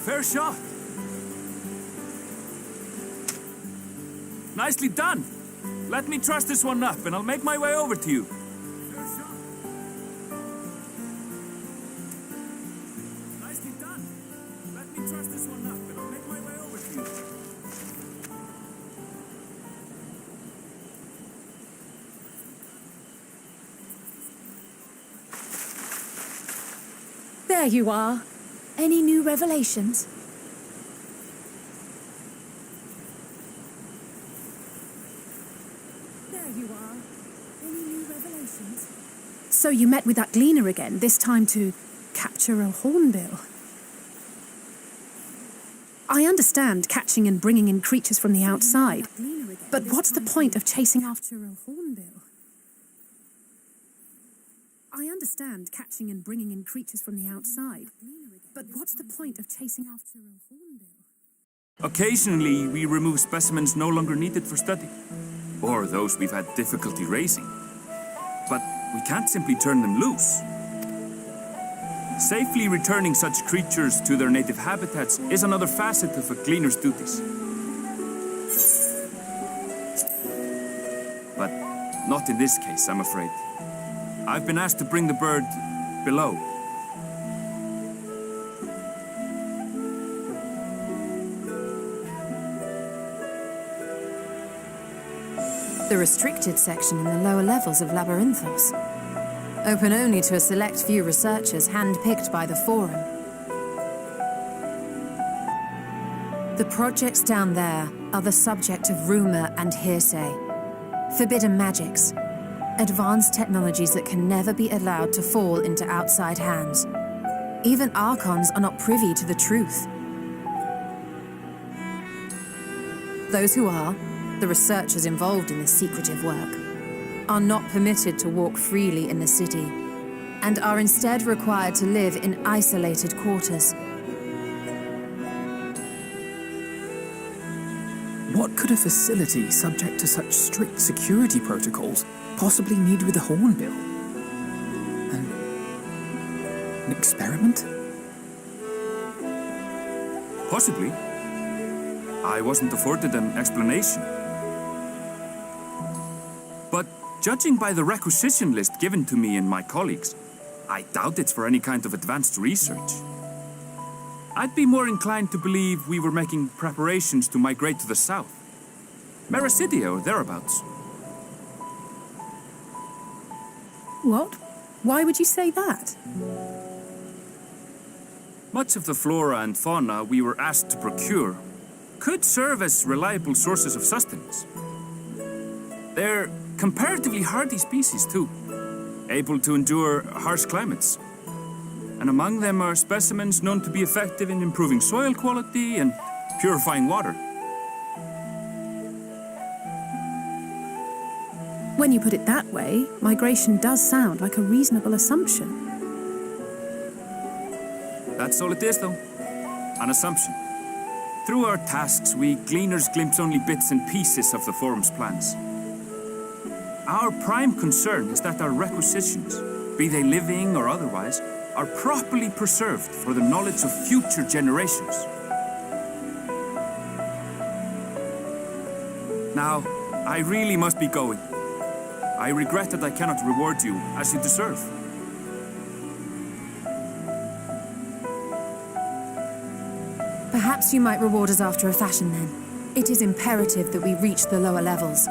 Fair shot. Nicely done. Let me truss this one up, and I'll make my way over to you. Fair shot. Nicely done. Let me truss this one up, and I'll make my way over to you. There you are. Any new revelations? There you are. Any new revelations? So you met with that gleaner again, this time to capture a hornbill. I understand catching and bringing in creatures from the outside, but what's the point of chasing after a hornbill? I understand catching and bringing in creatures from the outside, but what's the point of chasing after a hornbill? Occasionally, we remove specimens no longer needed for study, or those we've had difficulty raising. But we can't simply turn them loose. Safely returning such creatures to their native habitats is another facet of a gleaner's duties. But not in this case, I'm afraid. I've been asked to bring the bird below. The restricted section in the lower levels of Labyrinthos. Open only to a select few researchers hand-picked by the Forum. The projects down there are the subject of rumor and hearsay. Forbidden magics. Advanced technologies that can never be allowed to fall into outside hands. Even Archons are not privy to the truth. Those who are, the researchers involved in this secretive work, are not permitted to walk freely in the city, and are instead required to live in isolated quarters. What could a facility subject to such strict security protocols possibly need with a hornbill? An experiment? Possibly. I wasn't afforded an explanation. But judging by the requisition list given to me and my colleagues, I doubt it's for any kind of advanced research. I'd be more inclined to believe we were making preparations to migrate to the south. Mericidia or thereabouts. What? Why would you say that? Much of the flora and fauna we were asked to procure could serve as reliable sources of sustenance. They're comparatively hardy species, too, able to endure harsh climates. And among them are specimens known to be effective in improving soil quality and purifying water. When you put it that way, migration does sound like a reasonable assumption. That's all it is, though. An assumption. Through our tasks, we gleaners glimpse only bits and pieces of the Forum's plans. Our prime concern is that our requisitions, be they living or otherwise, are properly preserved for the knowledge of future generations. Now, I really must be going. I regret that I cannot reward you as you deserve. Perhaps you might reward us after a fashion then. It is imperative that we reach the lower levels.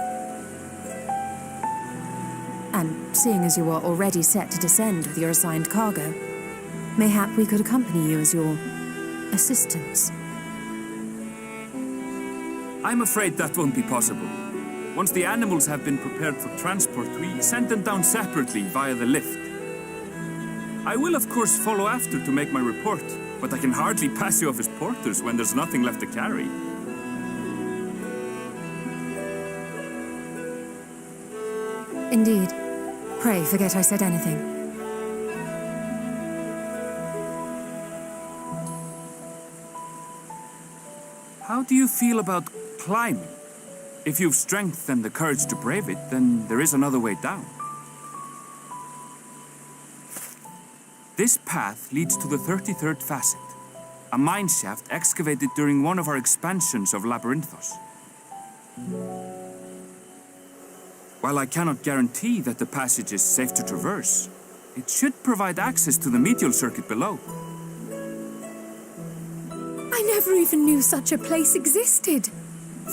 And seeing as you are already set to descend with your assigned cargo, mayhap we could accompany you as your assistants. I'm afraid that won't be possible. Once the animals have been prepared for transport, we send them down separately via the lift. I will, of course, follow after to make my report, but I can hardly pass you off as porters when there's nothing left to carry. Indeed. Pray forget I said anything. How do you feel about climbing? If you've strength and the courage to brave it, then there is another way down. This path leads to the 33rd facet, a mine shaft excavated during one of our expansions of Labyrinthos. While I cannot guarantee that the passage is safe to traverse, it should provide access to the medial circuit below. I never even knew such a place existed.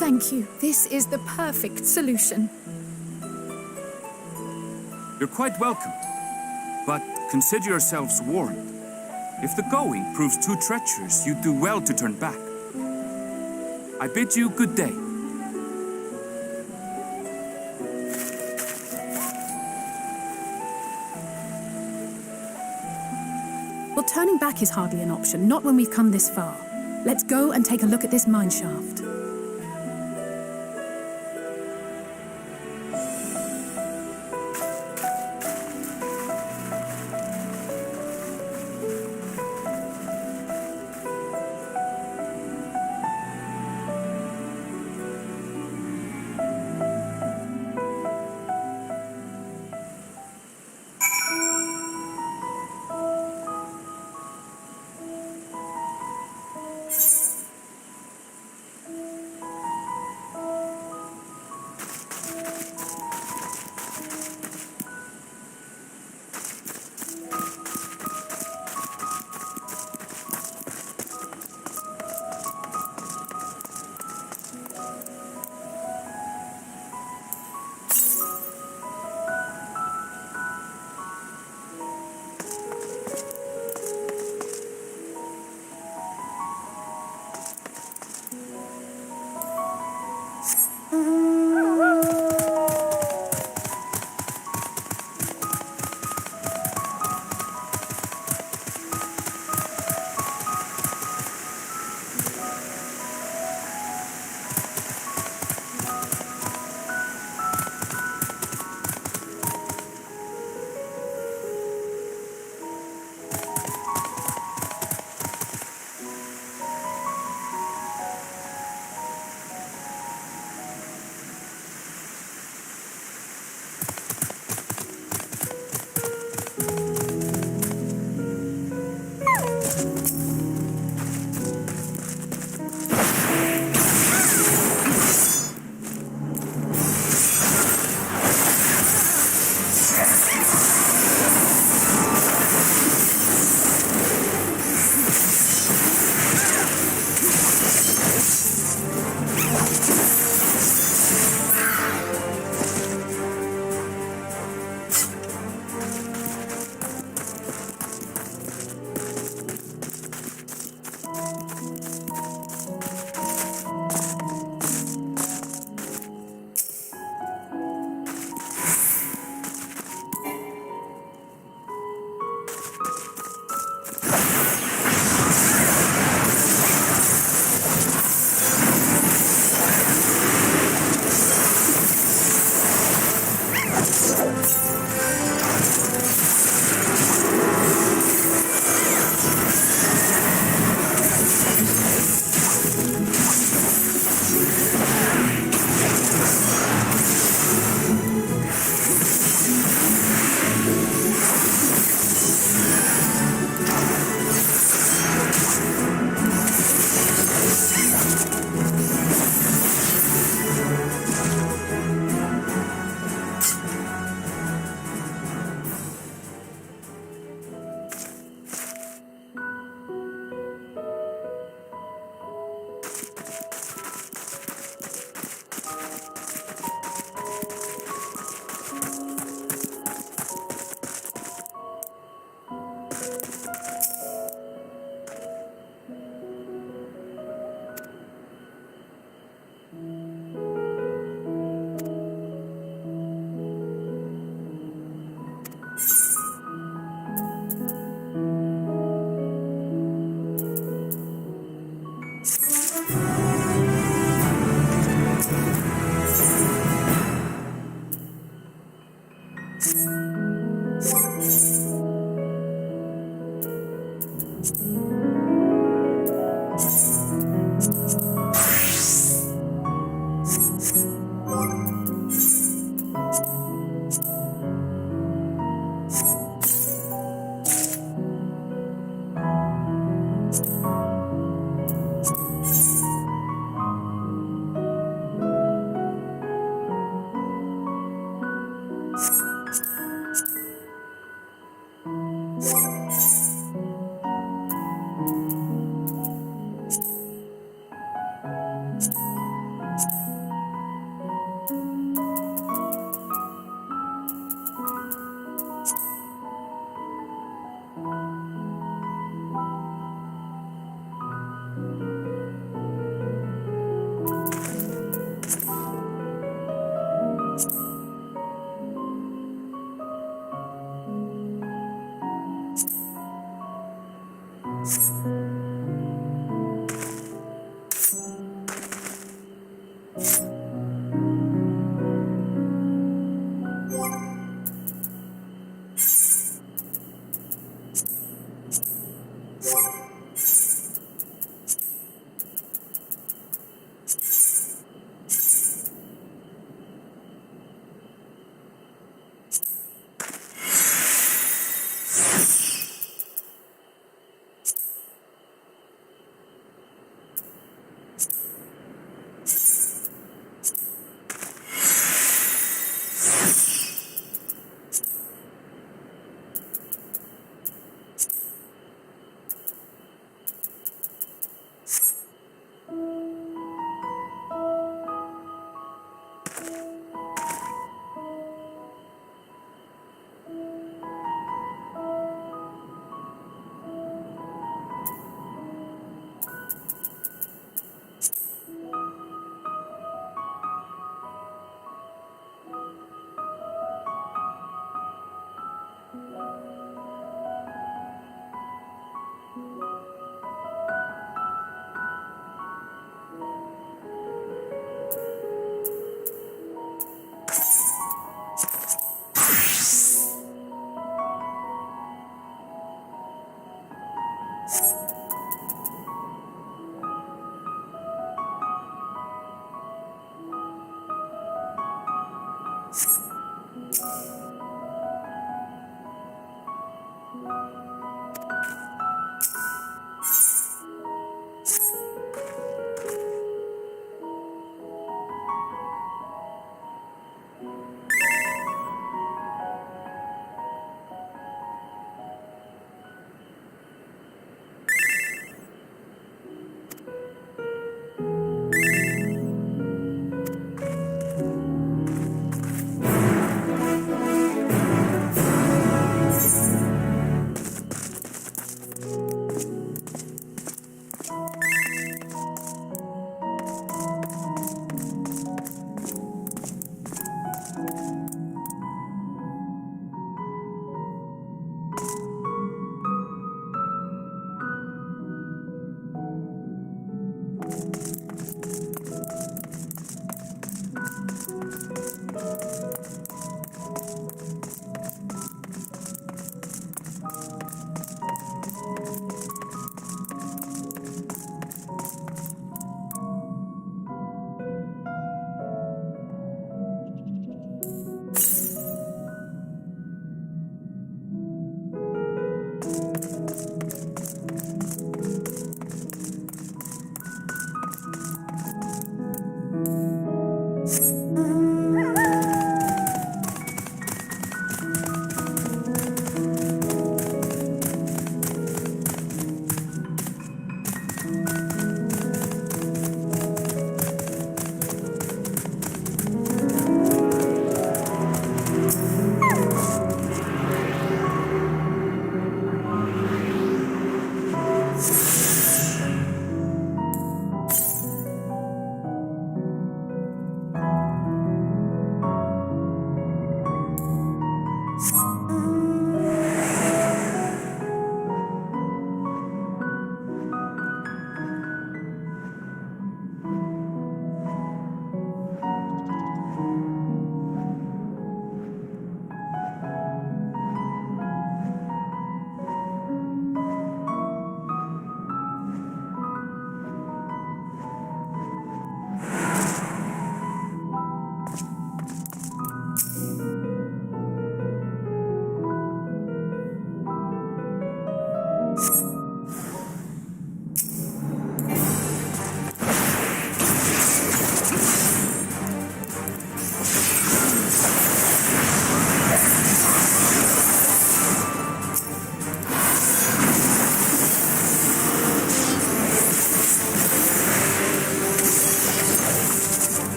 Thank you. This is the perfect solution. You're quite welcome, but consider yourselves warned. If the going proves too treacherous, you'd do well to turn back. I bid you good day. Well, turning back is hardly an option, not when we've come this far. Let's go and take a look at this mine shaft.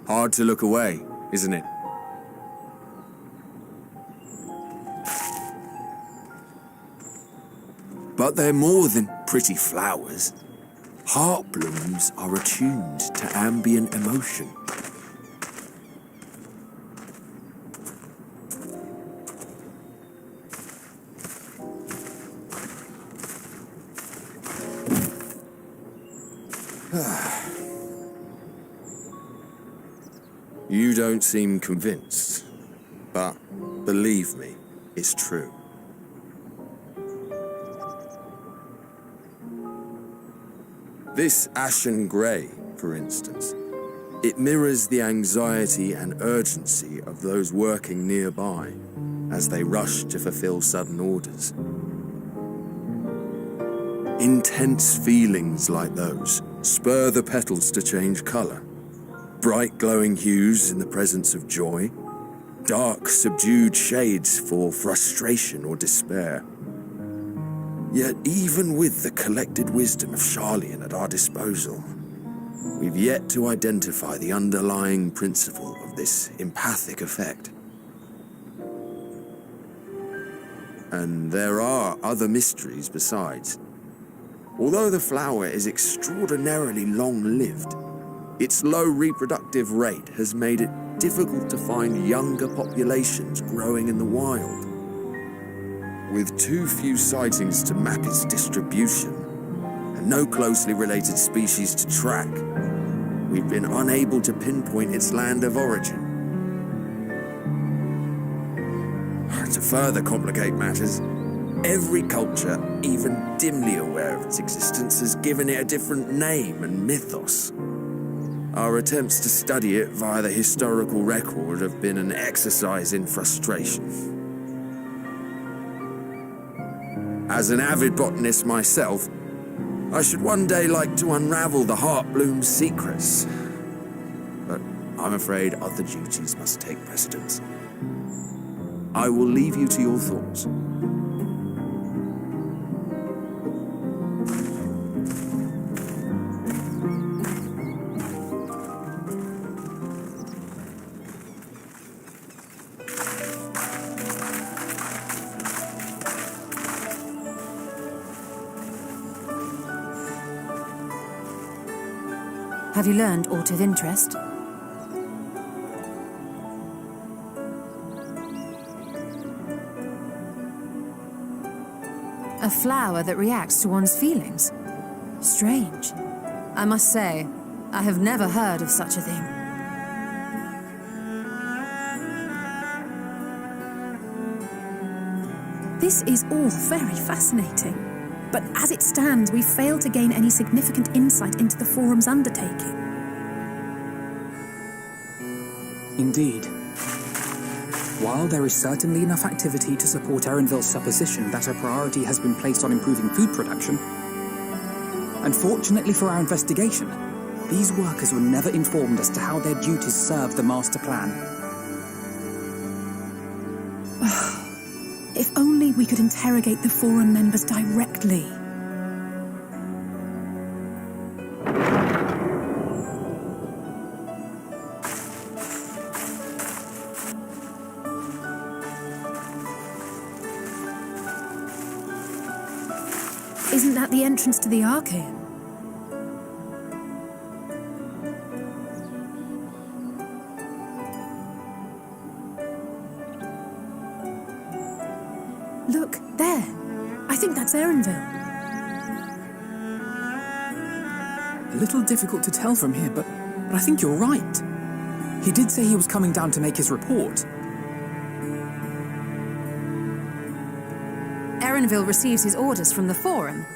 Hard to look away, isn't it? But they're more than pretty flowers. Heart blooms are attuned to ambient emotion. You don't seem convinced, but believe me, it's true. This ashen grey, for instance, it mirrors the anxiety and urgency of those working nearby as they rush to fulfill sudden orders. Intense feelings like those spur the petals to change colour. Bright glowing hues in the presence of joy, dark subdued shades for frustration or despair. Yet even with the collected wisdom of Charlian at our disposal, we've yet to identify the underlying principle of this empathic effect. And there are other mysteries besides. Although the flower is extraordinarily long-lived, its low reproductive rate has made it difficult to find younger populations growing in the wild. With too few sightings to map its distribution, and no closely related species to track, we've been unable to pinpoint its land of origin. To further complicate matters, every culture, even dimly aware of its existence, has given it a different name and mythos. Our attempts to study it via the historical record have been an exercise in frustration. As an avid botanist myself, I should one day like to unravel the Heartbloom's secrets. But I'm afraid other duties must take precedence. I will leave you to your thoughts. Have you learned aught of interest? A flower that reacts to one's feelings? Strange. I must say, I have never heard of such a thing. This is all very fascinating. But as it stands, we've failed to gain any significant insight into the Forum's undertaking. Indeed. While there is certainly enough activity to support Erenvil's supposition that a priority has been placed on improving food production, unfortunately for our investigation, these workers were never informed as to how their duties serve the master plan. If only we could interrogate the Forum members directly. Isn't that the entrance to the Archaean? Look, there. I think that's Erenvil. A little difficult to tell from here, but I think you're right. He did say he was coming down to make his report. Erenvil receives his orders from the Forum.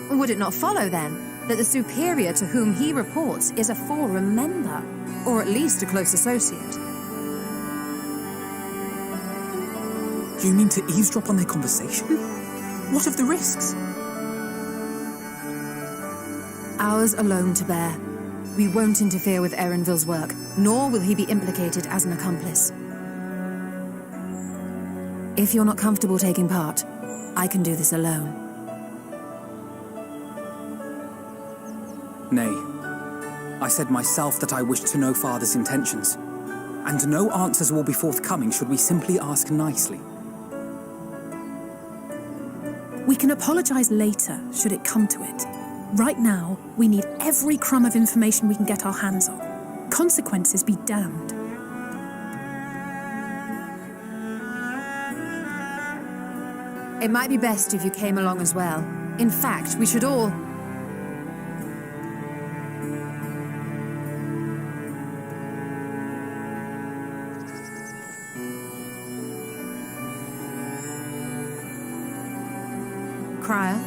Would it not follow, then, that the superior to whom he reports is a Forum member, or at least a close associate? You mean to eavesdrop on their conversation? What of the risks? Ours alone to bear. We won't interfere with Erenvil's work, nor will he be implicated as an accomplice. If you're not comfortable taking part, I can do this alone. Nay. I said myself that I wished to know Father's intentions, and no answers will be forthcoming should we simply ask nicely. We can apologize later, should it come to it. Right now, we need every crumb of information we can get our hands on. Consequences be damned. It might be best if you came along as well. In fact, we should all... Crier?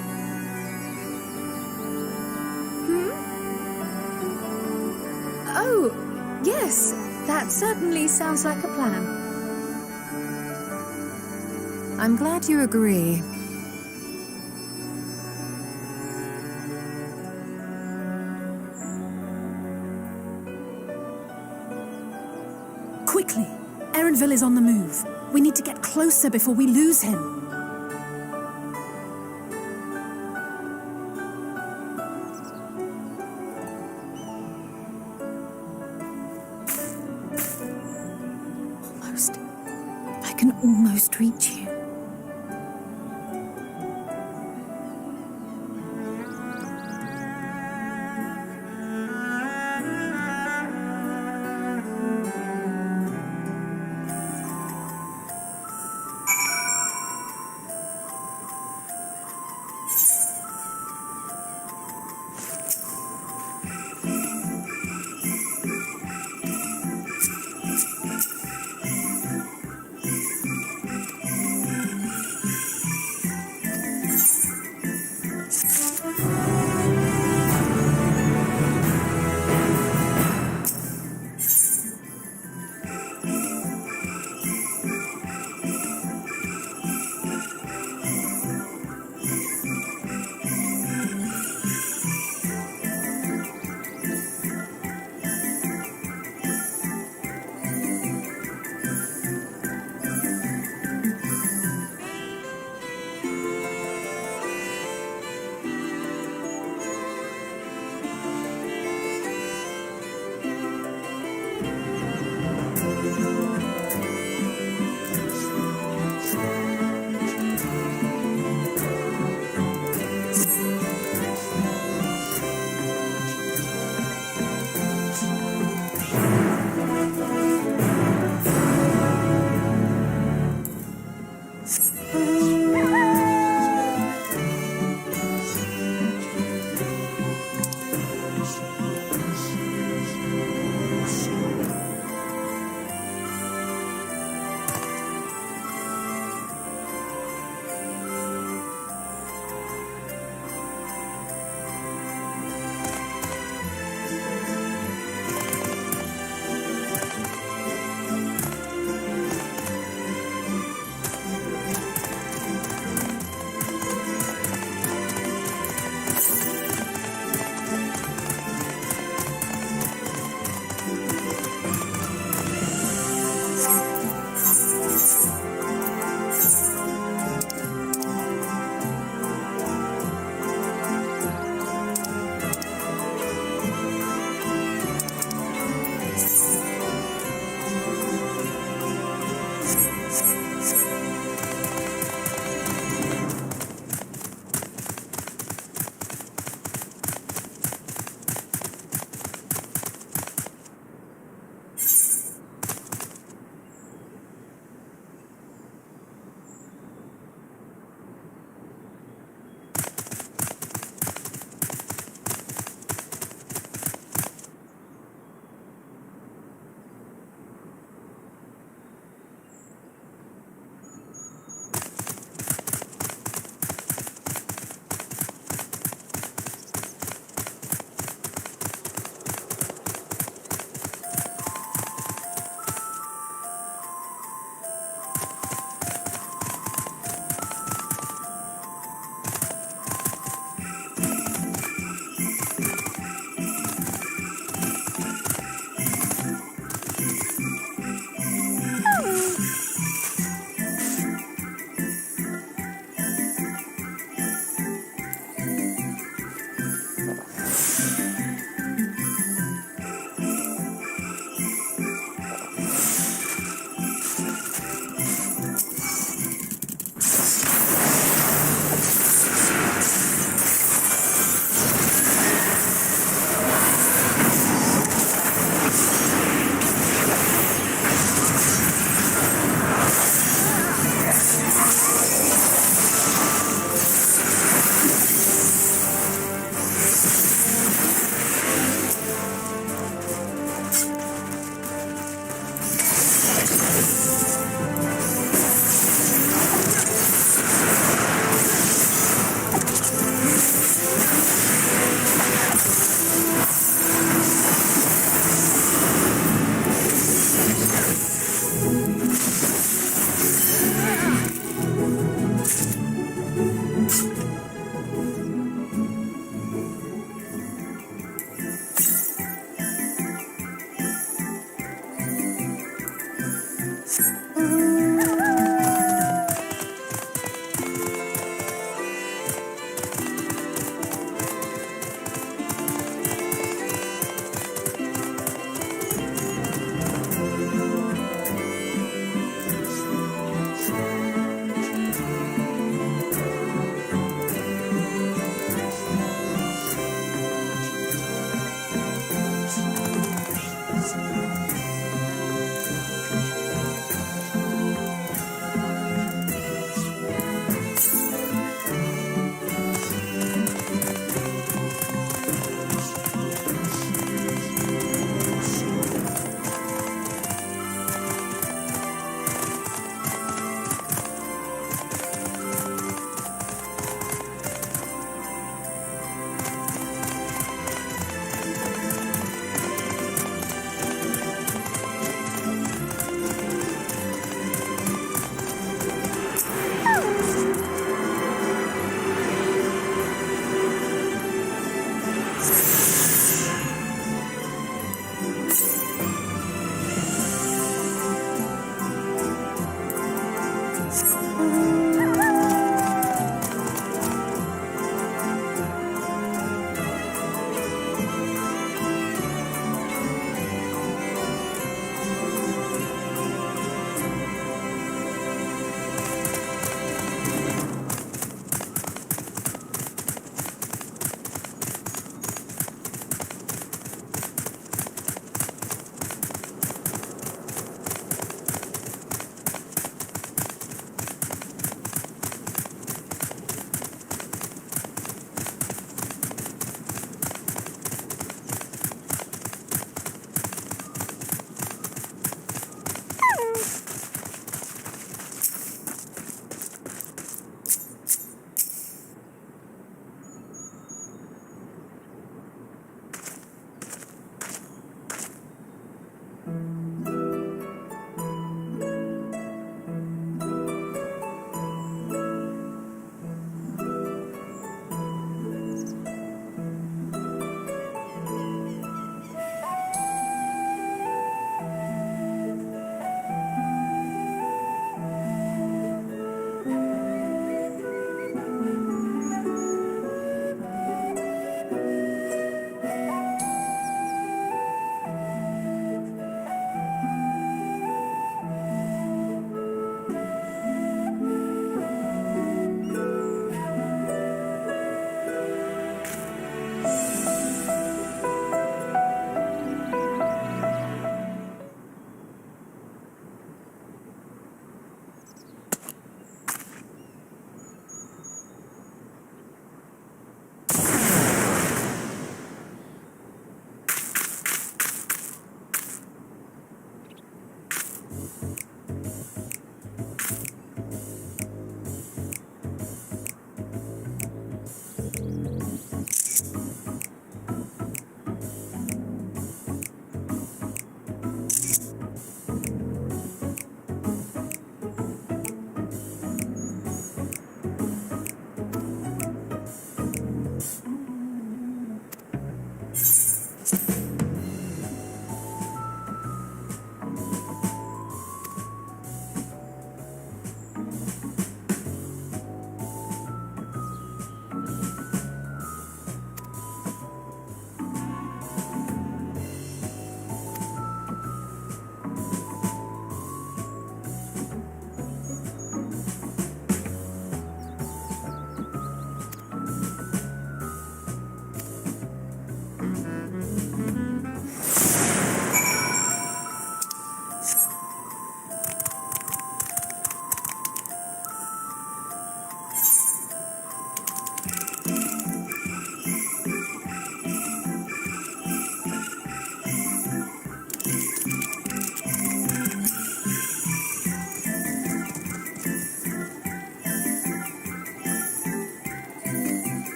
Oh, yes. That certainly sounds like a plan. I'm glad you agree. Quickly! Erenville is on the move. We need to get closer before we lose him. Almost. I can almost reach you.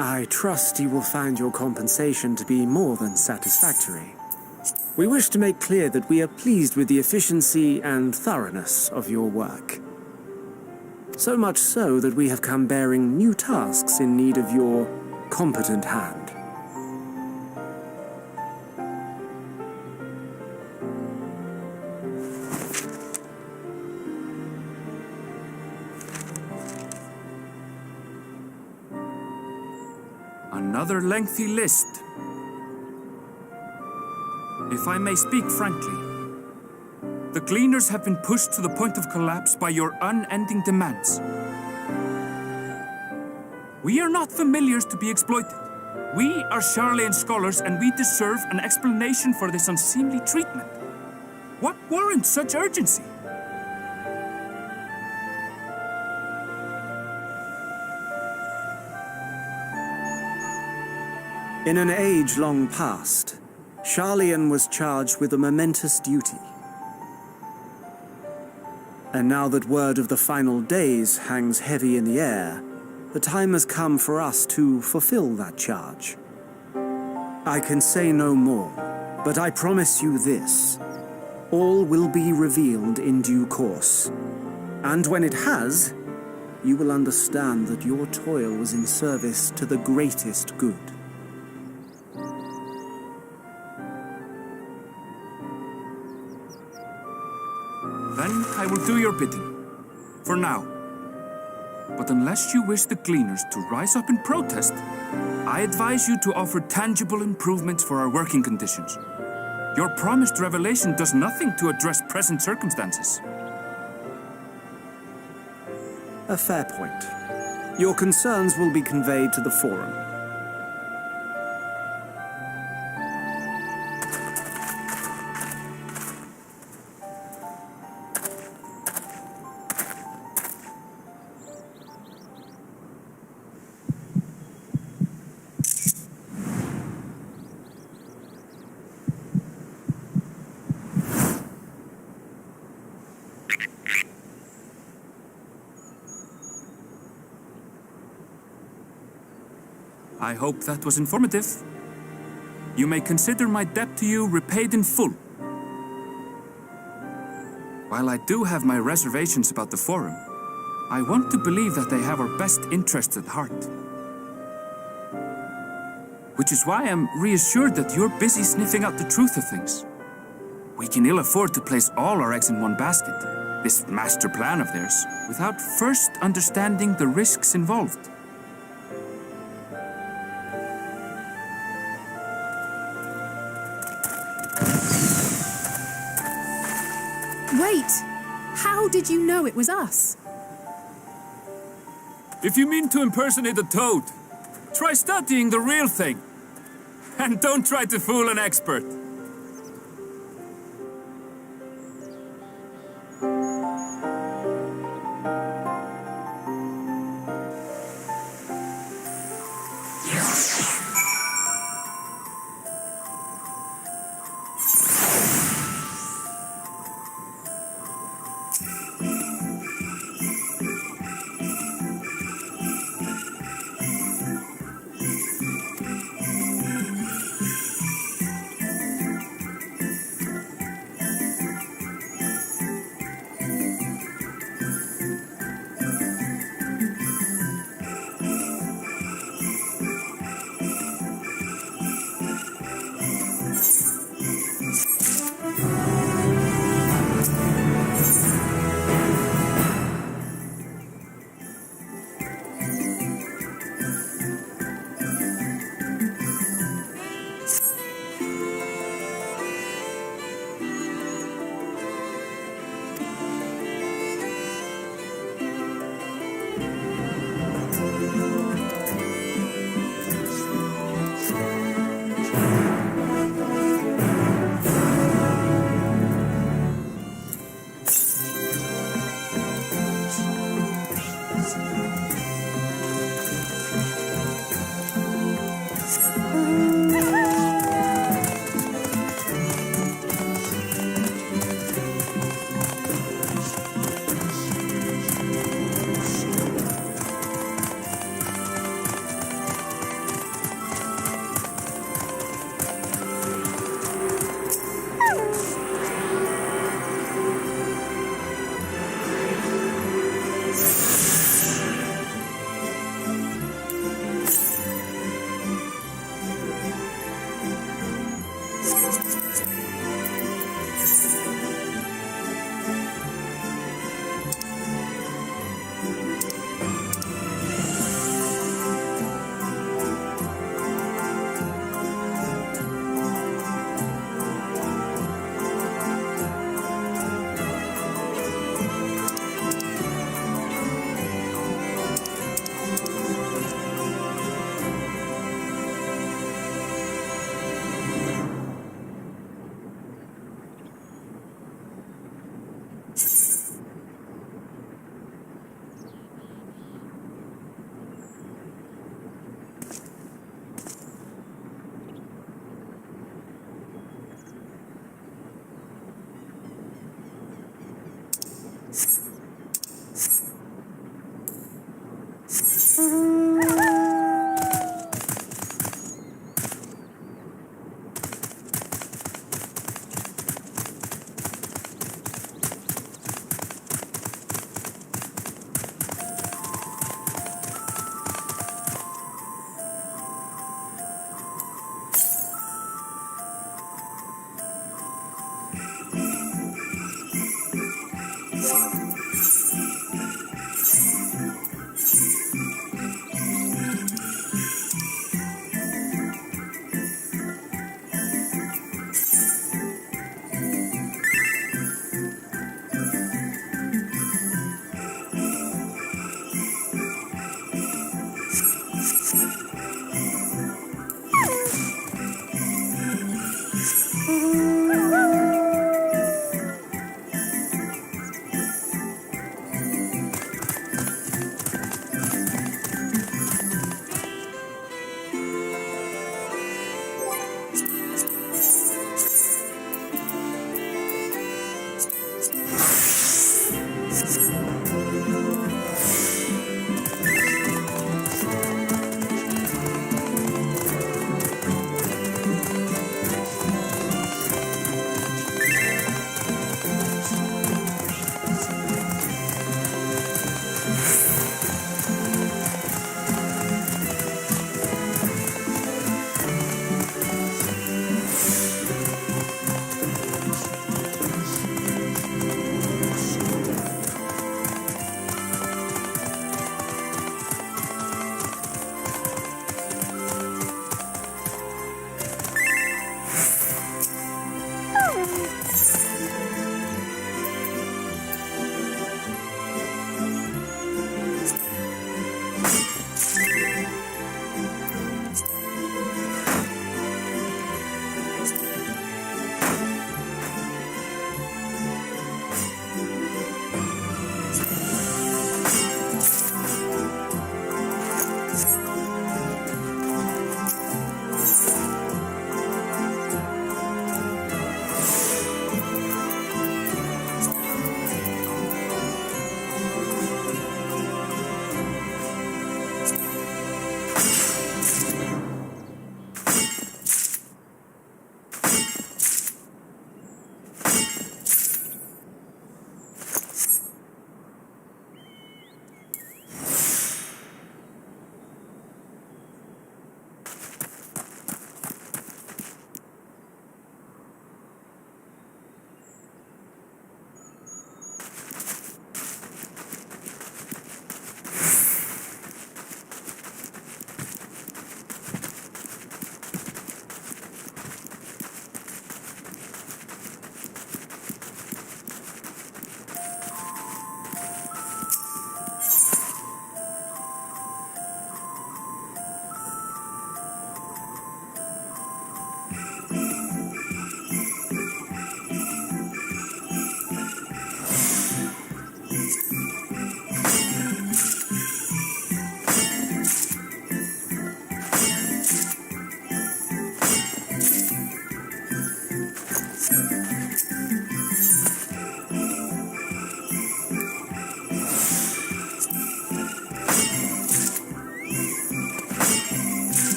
I trust you will find your compensation to be more than satisfactory. We wish to make clear that we are pleased with the efficiency and thoroughness of your work. So much so that we have come bearing new tasks in need of your competent hand. Another lengthy list. If I may speak frankly, the Gleaners have been pushed to the point of collapse by your unending demands. We are not familiars to be exploited. We are Charlean scholars, and we deserve an explanation for this unseemly treatment. What warrants such urgency? In an age long past, Charlean was charged with a momentous duty. And now that word of the final days hangs heavy in the air, the time has come for us to fulfill that charge. I can say no more, but I promise you this. All will be revealed in due course. And when it has, you will understand that your toil was in service to the greatest good. Then I will do your bidding. For now. But unless you wish the Gleaners to rise up in protest, I advise you to offer tangible improvements for our working conditions. Your promised revelation does nothing to address present circumstances. A fair point. Your concerns will be conveyed to the Forum. I hope that was informative. You may consider my debt to you repaid in full. While I do have my reservations about the Forum, I want to believe that they have our best interests at heart. Which is why I'm reassured that you're busy sniffing out the truth of things. We can ill afford to place all our eggs in one basket, this master plan of theirs, without first understanding the risks involved. Wait! How did you know it was us? If you mean to impersonate a toad, try studying the real thing. And don't try to fool an expert.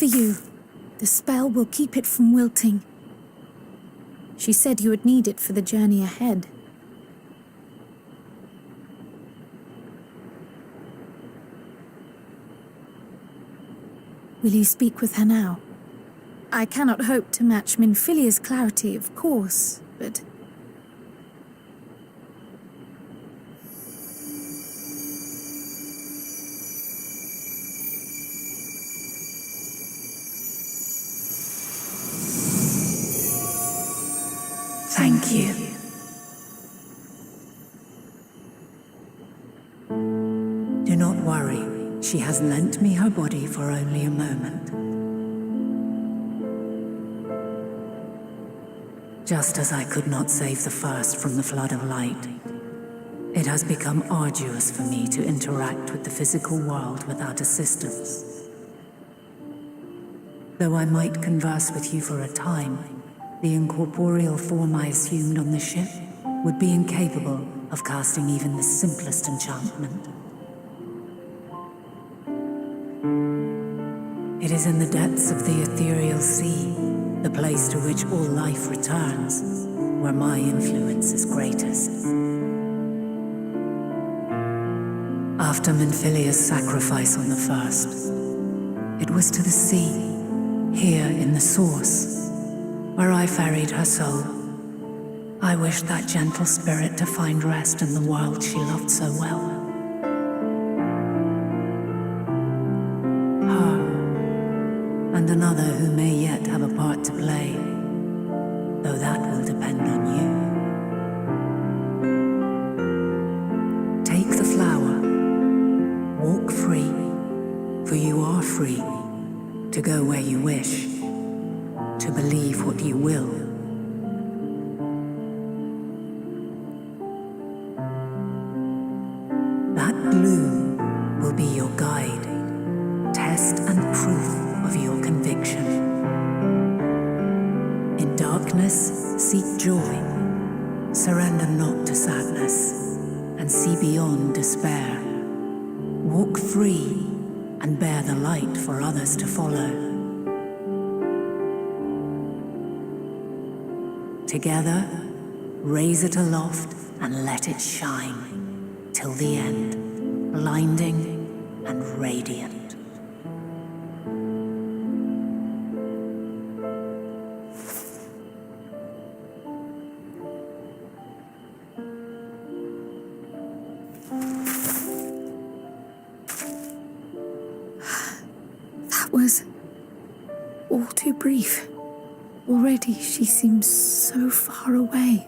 for you. The spell will keep it from wilting. She said you would need it for the journey ahead. Will you speak with her now? I cannot hope to match Minfilia's clarity, of course, but... Thank you. Do not worry. She has lent me her body for only a moment. Just as I could not save the first from the flood of light, it has become arduous for me to interact with the physical world without assistance. Though I might converse with you for a time, the incorporeal form I assumed on the ship would be incapable of casting even the simplest enchantment. It is in the depths of the ethereal sea, the place to which all life returns, where my influence is greatest. After Minfilia's sacrifice on the first, it was to the sea, here in the source, where I ferried her soul. I wished that gentle spirit to find rest in the world she loved so well. Her, and another who may yet have a part to play, though that will depend on you. Take the flower, walk free, for you are free to go where you wish, to believe what you will. That bloom will be your guide, test and proof of your conviction. In darkness, seek joy, surrender not to sadness, and see beyond despair. Walk free and bear the light for others to follow. Together, raise it aloft and let it shine till the end, blinding and radiant. That was all too brief. Already she seems so far away.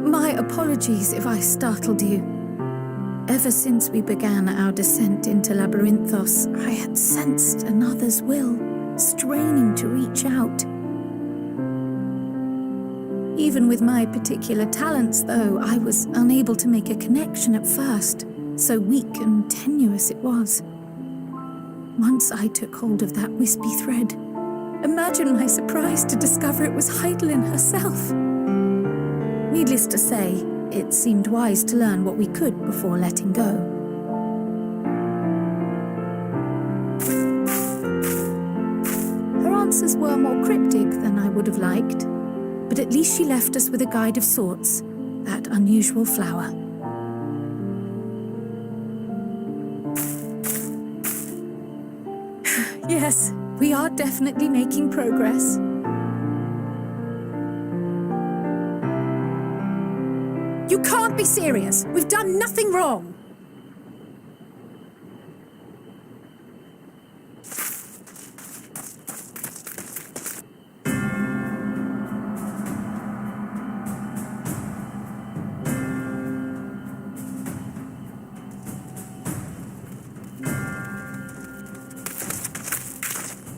My apologies if I startled you. Ever since we began our descent into Labyrinthos, I had sensed another's will, straining to reach out. Even with my particular talents, though, I was unable to make a connection at first, so weak and tenuous it was. Once I took hold of that wispy thread. Imagine my surprise to discover it was Heidelin herself. Needless to say, it seemed wise to learn what we could before letting go. Her answers were more cryptic than I would have liked, but at least she left us with a guide of sorts, that unusual flower. Yes, we are definitely making progress. You can't be serious! We've done nothing wrong!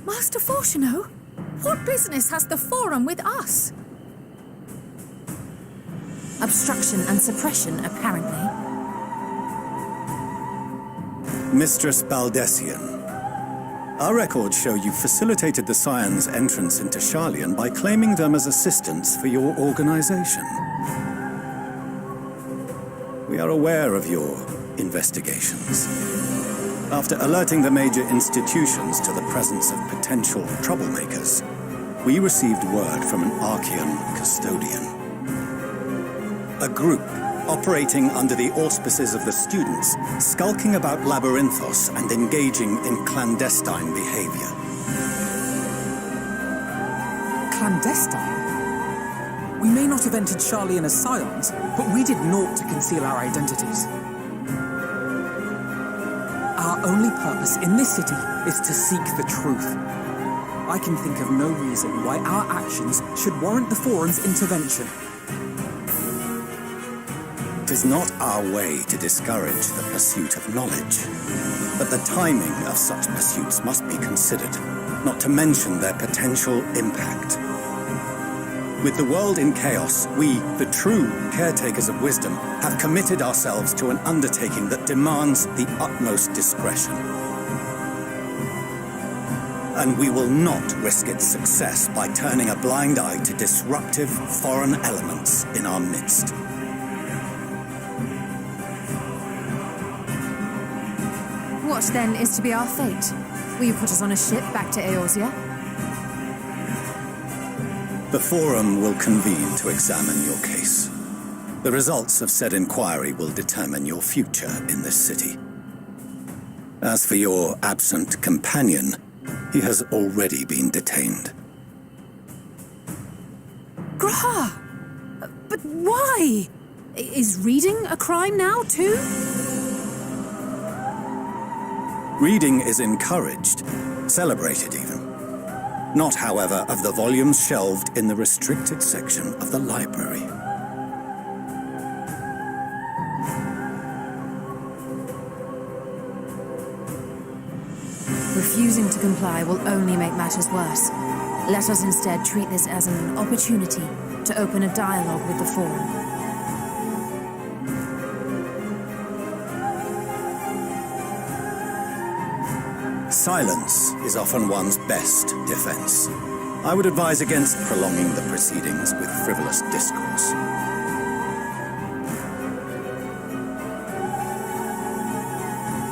Master Fortuno, what business has the Forum with us? Obstruction and suppression, apparently. Mistress Baldessian, our records show you facilitated the Scions' entrance into Sharlayan by claiming them as assistants for your organization. We are aware of your investigations. After alerting the major institutions to the presence of potential troublemakers, we received word from an Archean custodian. A group operating under the auspices of the students, skulking about Labyrinthos and engaging in clandestine behavior. Clandestine? We may not have entered Charlian as scions, but we did naught to conceal our identities. Our only purpose in this city is to seek the truth. I can think of no reason why our actions should warrant the Forum's intervention. It is not our way to discourage the pursuit of knowledge, but the timing of such pursuits must be considered, not to mention their potential impact. With the world in chaos, we, the true caretakers of wisdom, have committed ourselves to an undertaking that demands the utmost discretion. And we will not risk its success by turning a blind eye to disruptive foreign elements in our midst. What, then, is to be our fate? Will you put us on a ship back to Eorzea? The Forum will convene to examine your case. The results of said inquiry will determine your future in this city. As for your absent companion, he has already been detained. Graha! But why? Is reading a crime now, too? Reading is encouraged, celebrated even. Not, however, of the volumes shelved in the restricted section of the library. Refusing to comply will only make matters worse. Let us instead treat this as an opportunity to open a dialogue with the Forum. Silence is often one's best defense. I would advise against prolonging the proceedings with frivolous discourse.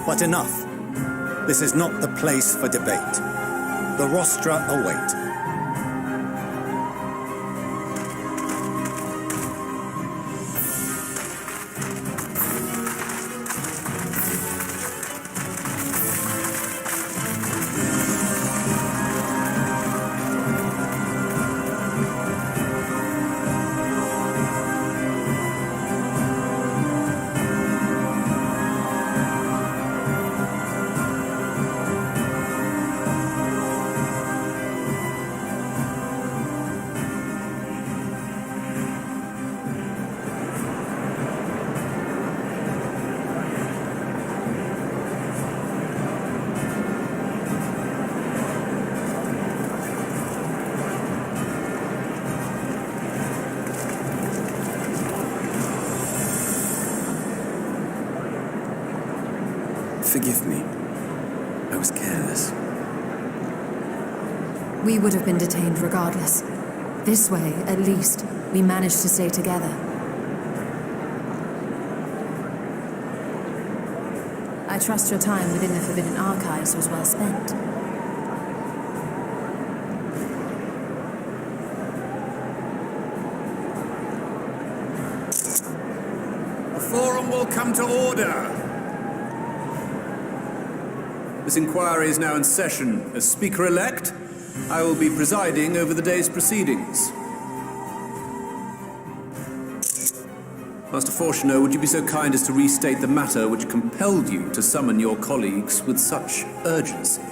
But enough. This is not the place for debate. The rostra await. Forgive me. I was careless. We would have been detained regardless. This way, at least, we managed to stay together. I trust your time within the Forbidden Archives was well spent. The Forum will come to order. This inquiry is now in session. As Speaker-elect, I will be presiding over the day's proceedings. Master Fortuner, would you be so kind as to restate the matter which compelled you to summon your colleagues with such urgency?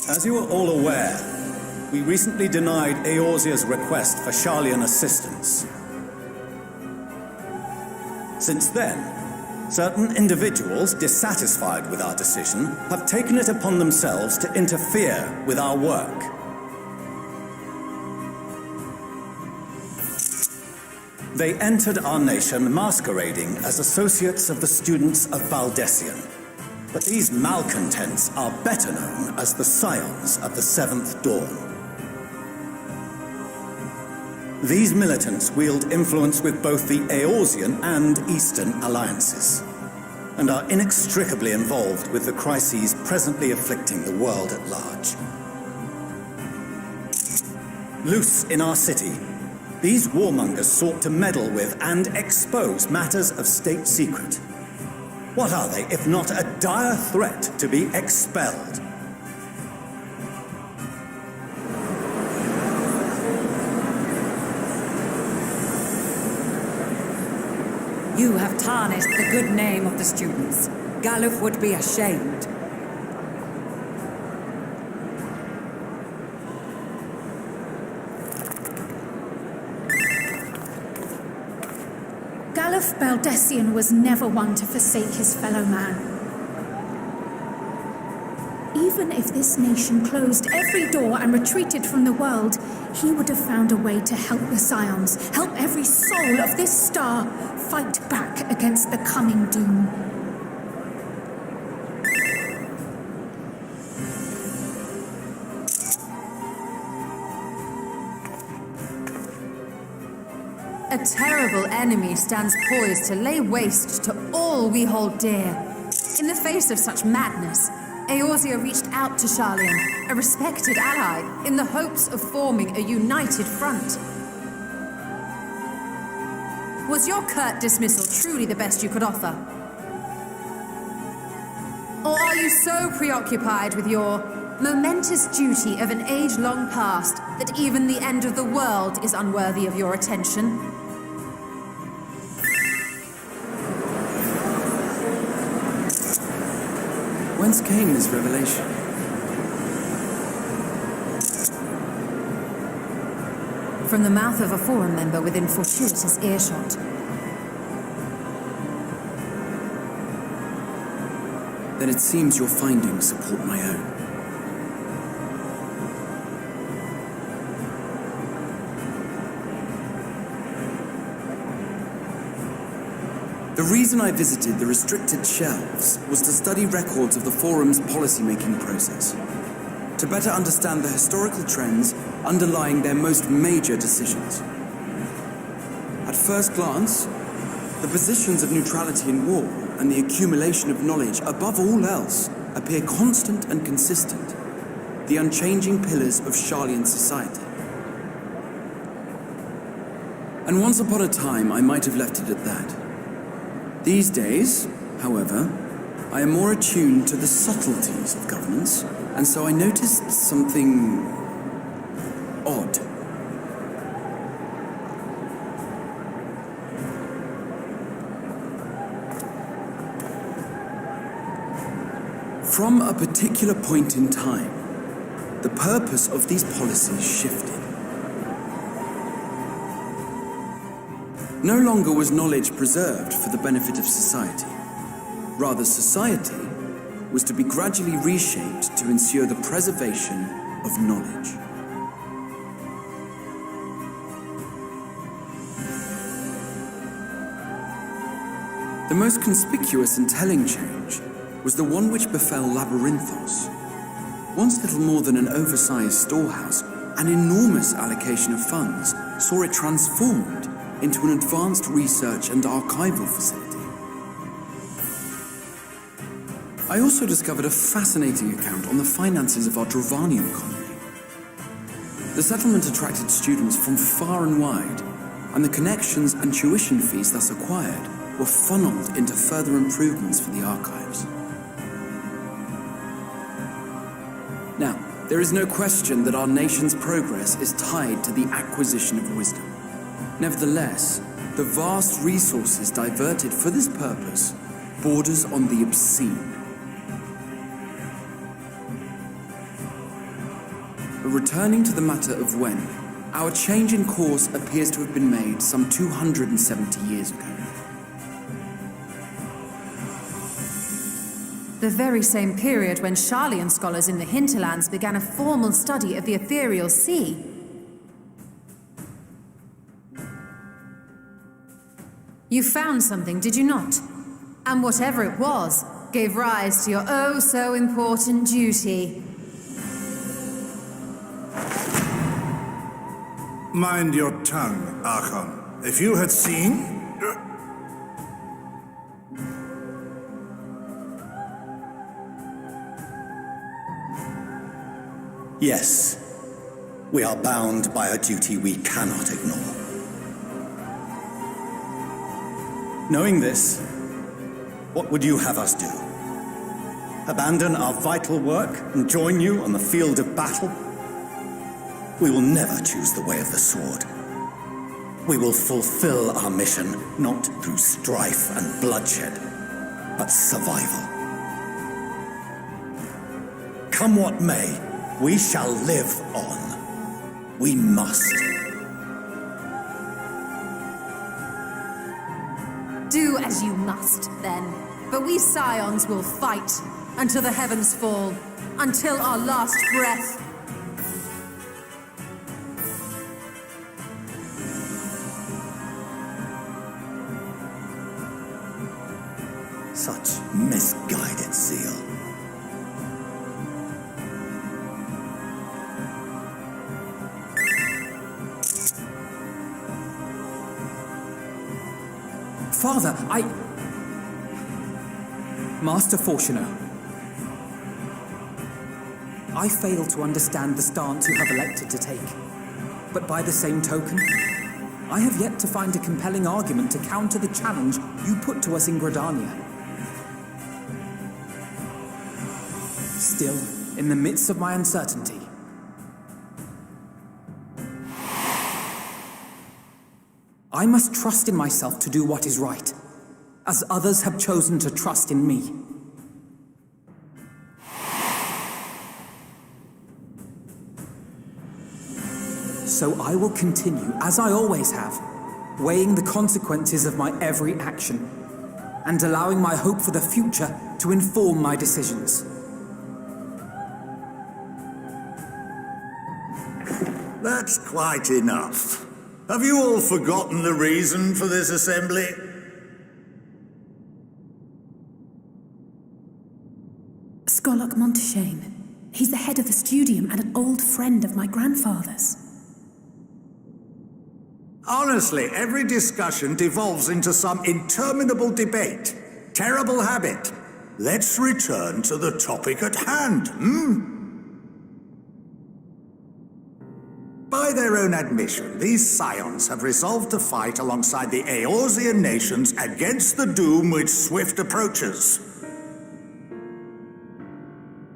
As you are all aware, we recently denied Eorzea's request for Charlian assistance. Since then, certain individuals dissatisfied with our decision have taken it upon themselves to interfere with our work. They entered our nation masquerading as associates of the students of Valdesian. But these malcontents are better known as the Scions of the Seventh Dawn. These militants wield influence with both the Eorzean and Eastern alliances, and are inextricably involved with the crises presently afflicting the world at large. Loose in our city, these warmongers sought to meddle with and expose matters of state secret. What are they, if not a dire threat to be expelled? You have tarnished the good name of the students. Galuf would be ashamed. Galuf Baldessian was never one to forsake his fellow man. Even if this nation closed every door and retreated from the world, he would have found a way to help the Scions, help every soul of this star fight back against the coming doom. A terrible enemy stands poised to lay waste to all we hold dear. In the face of such madness, Eorzea reached out to Sharlayan, a respected ally, in the hopes of forming a united front. Was your curt dismissal truly the best you could offer? Or are you so preoccupied with your momentous duty of an age long past that even the end of the world is unworthy of your attention? Whence came this revelation? From the mouth of a forum member within fortuitous earshot. Then it seems your findings support my own. The reason I visited the restricted shelves was to study records of the Forum's policy-making process, to better understand the historical trends underlying their most major decisions. At first glance, the positions of neutrality in war and the accumulation of knowledge above all else appear constant and consistent, the unchanging pillars of Sharlayan society. And once upon a time, I might have left it at that. These days, however, I am more attuned to the subtleties of governance, and so I noticed something odd. From a particular point in time, the purpose of these policies shifted. No longer was knowledge preserved for the benefit of society. Rather, society was to be gradually reshaped to ensure the preservation of knowledge. The most conspicuous and telling change was the one which befell Labyrinthos. Once little more than an oversized storehouse, an enormous allocation of funds saw it transformed into an advanced research and archival facility. I also discovered a fascinating account on the finances of our Dravanian colony. The settlement attracted students from far and wide, and the connections and tuition fees thus acquired were funneled into further improvements for the archives. Now, there is no question that our nation's progress is tied to the acquisition of wisdom. Nevertheless, the vast resources diverted for this purpose borders on the obscene. But returning to the matter of when, our change in course appears to have been made some 270 years ago. The very same period when Sharlayan scholars in the hinterlands began a formal study of the ethereal sea. You found something, did you not? And whatever it was, gave rise to your oh-so-important duty. Mind your tongue, Archon. If you had seen... Yes, we are bound by a duty we cannot ignore. Knowing this, what would you have us do? Abandon our vital work and join you on the field of battle? We will never choose the way of the sword. We will fulfill our mission not through strife and bloodshed, but survival. Come what may, we shall live on. We must. Do as you must, then. But we Scions will fight until the heavens fall, until our last breath. Such misguided zeal. Father, Master Fortuner, I fail to understand the stance you have elected to take. But by the same token, I have yet to find a compelling argument to counter the challenge you put to us in Gridania. Still, in the midst of my uncertainty, I must trust in myself to do what is right, as others have chosen to trust in me. So I will continue, as I always have, weighing the consequences of my every action, and allowing my hope for the future to inform my decisions. That's quite enough. Have you all forgotten the reason for this assembly? Skolok Monteshane. He's the head of the studium and an old friend of my grandfather's. Honestly, every discussion devolves into some interminable debate. Terrible habit. Let's return to the topic at hand, By their own admission, these Scions have resolved to fight alongside the Eorzean nations against the doom which swift approaches.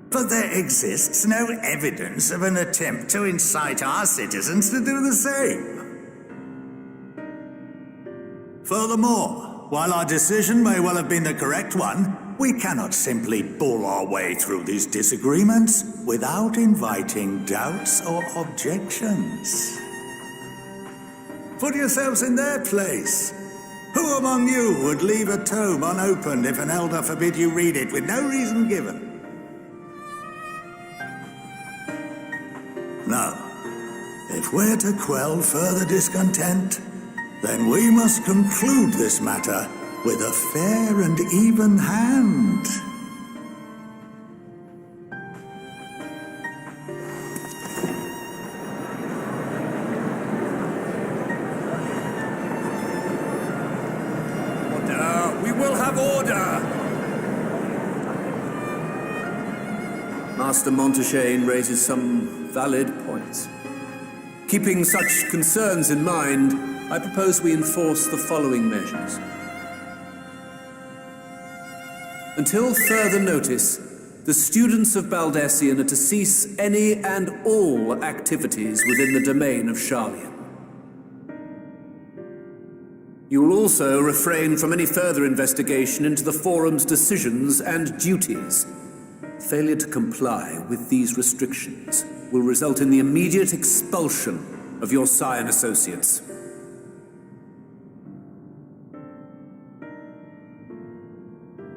But there exists no evidence of an attempt to incite our citizens to do the same. Furthermore, while our decision may well have been the correct one, we cannot simply bull our way through these disagreements without inviting doubts or objections. Put yourselves in their place. Who among you would leave a tome unopened if an elder forbid you read it with no reason given? Now, if we're to quell further discontent, then we must conclude this matter with a fair and even hand. Order! We will have order! Master Monteshane raises some valid points. Keeping such concerns in mind, I propose we enforce the following measures. Until further notice, the students of Baldesion are to cease any and all activities within the domain of Sharlayan. You will also refrain from any further investigation into the Forum's decisions and duties. Failure to comply with these restrictions will result in the immediate expulsion of your Scion associates.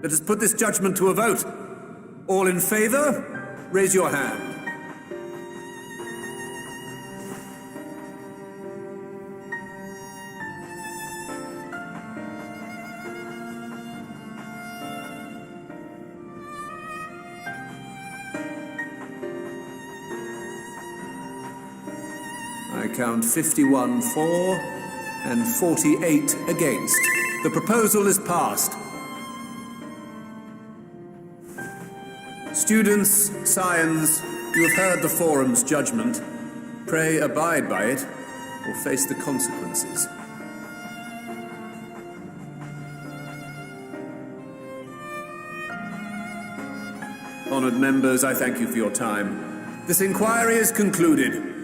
Let us put this judgment to a vote. All in favor, raise your hand. I I count 51 for and 48 against. The proposal is passed. Students, scions, you have heard the forum's judgment. Pray abide by it, or face the consequences. Honored members, I thank you for your time. This inquiry is concluded.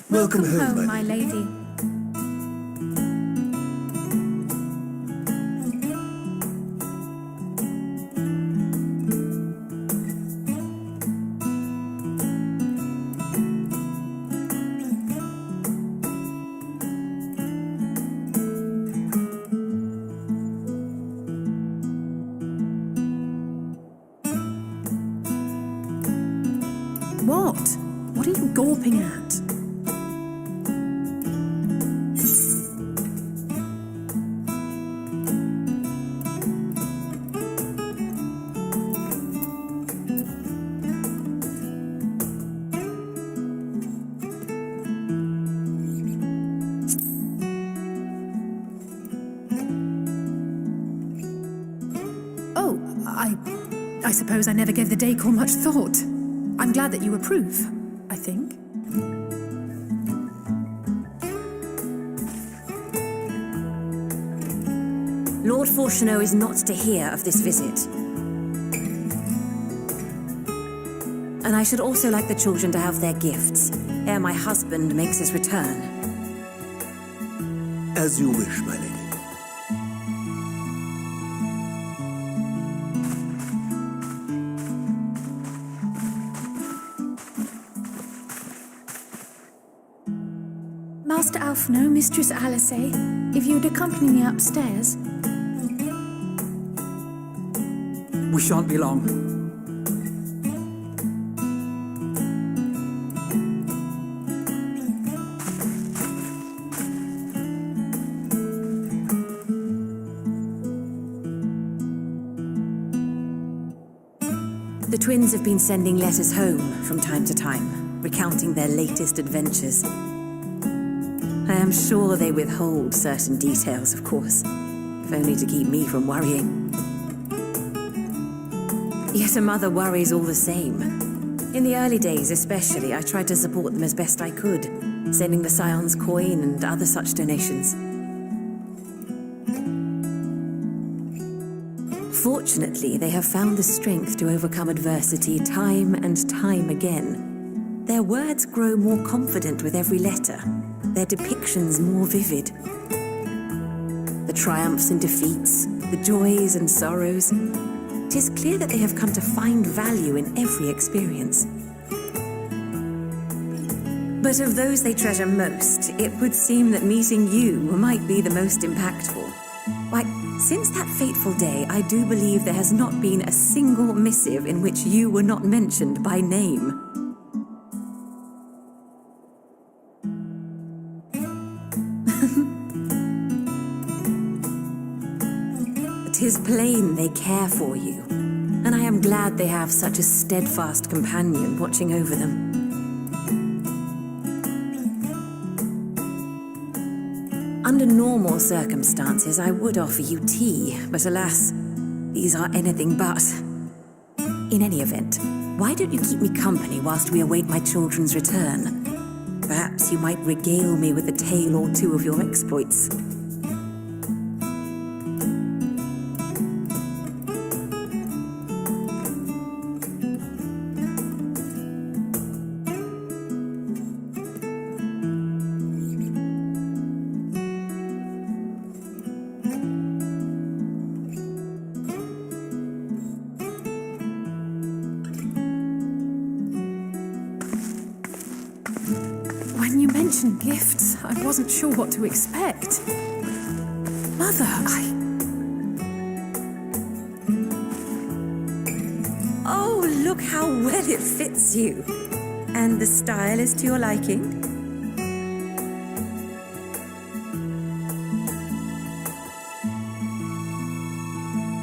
Welcome home, my lady. What? What are you gawping at? Oh, I suppose I never gave the decor much thought. I'm glad that you approve, I think. Lord Fortuneau is not to hear of this visit. And I should also like the children to have their gifts, ere my husband makes his return. As you wish, my lady. Master Alphino, Mistress Alice, if you would accompany me upstairs. We shan't be long. The twins have been sending letters home from time to time, recounting their latest adventures. I am sure they withhold certain details, of course, if only to keep me from worrying. Yet a mother worries all the same. In the early days especially, I tried to support them as best I could, sending the Scion's coin and other such donations. Fortunately, they have found the strength to overcome adversity time and time again. Their words grow more confident with every letter, their depictions more vivid. The triumphs and defeats, the joys and sorrows. It is clear that they have come to find value in every experience. But of those they treasure most, it would seem that meeting you might be the most impactful. Why, since that fateful day, I do believe there has not been a single missive in which you were not mentioned by name. 'Tis plain they care for you, and I am glad they have such a steadfast companion watching over them. Under normal circumstances, I would offer you tea, but alas, these are anything but. In any event, why don't you keep me company whilst we await my children's return? Perhaps you might regale me with a tale or two of your exploits. When you mentioned gifts, I wasn't sure what to expect. Mother, Oh, look how well it fits you. And the style is to your liking?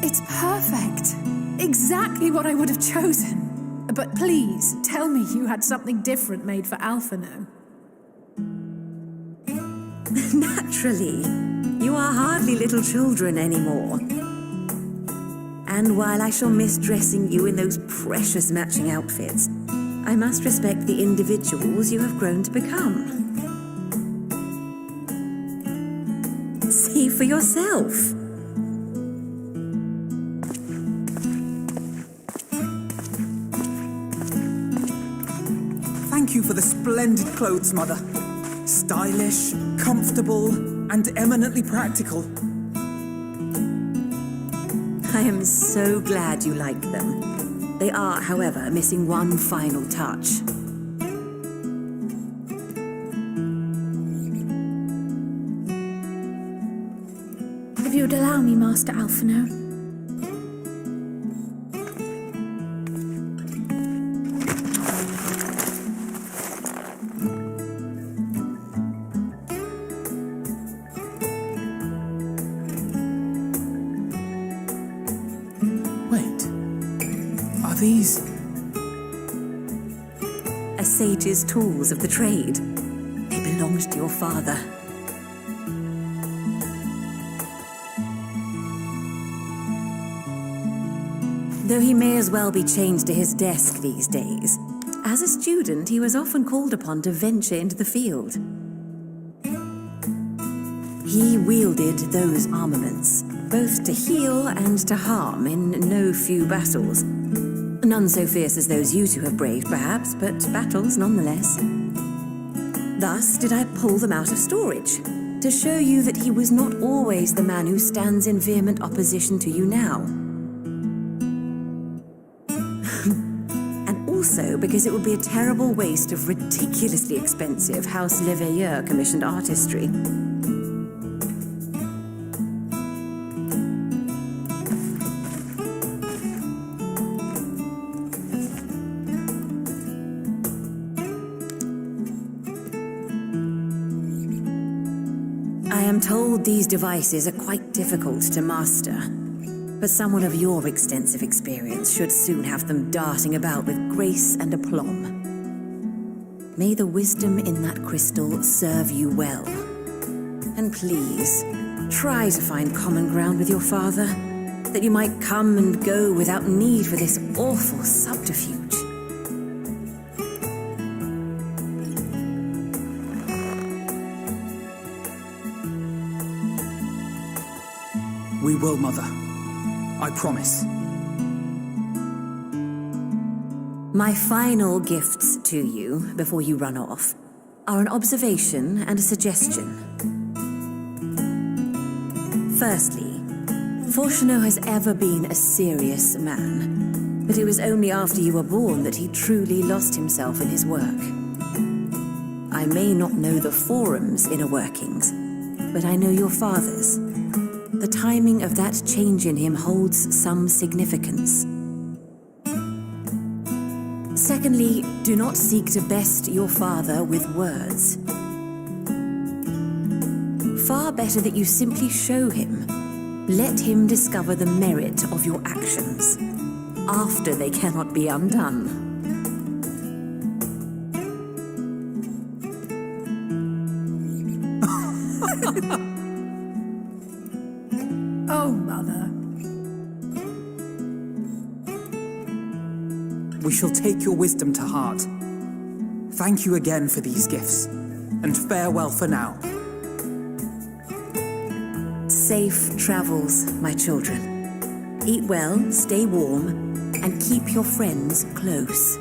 It's perfect. Exactly what I would have chosen. But please, tell me you had something different made for Alphino. Naturally. You are hardly little children anymore. And while I shall miss dressing you in those precious matching outfits, I must respect the individuals you have grown to become. See for yourself. Thank you for the splendid clothes, Mother. Stylish, comfortable, and eminently practical. I am so glad you like them. They are, however, missing one final touch. If you would allow me, Master Alphino. These? A sage's tools of the trade. They belonged to your father. Though he may as well be chained to his desk these days, as a student he was often called upon to venture into the field. He wielded those armaments, both to heal and to harm in no few battles. None so fierce as those you two have braved, perhaps, but battles nonetheless. Thus did I pull them out of storage, to show you that he was not always the man who stands in vehement opposition to you now. And also because it would be a terrible waste of ridiculously expensive House Leveilleur commissioned artistry. I am told these devices are quite difficult to master, but someone of your extensive experience should soon have them darting about with grace and aplomb. May the wisdom in that crystal serve you well. And please, try to find common ground with your father, that you might come and go without need for this awful subterfuge. We will, Mother. I promise. My final gifts to you, before you run off, are an observation and a suggestion. Firstly, Fortunato has ever been a serious man, but it was only after you were born that he truly lost himself in his work. I may not know the Forum's inner workings, but I know your father's. The timing of that change in him holds some significance. Secondly, do not seek to best your father with words. Far better that you simply show him. Let him discover the merit of your actions, after they cannot be undone. Oh, Mother. We shall take your wisdom to heart. Thank you again for these gifts, and farewell for now. Safe travels, my children. Eat well, stay warm, and keep your friends close.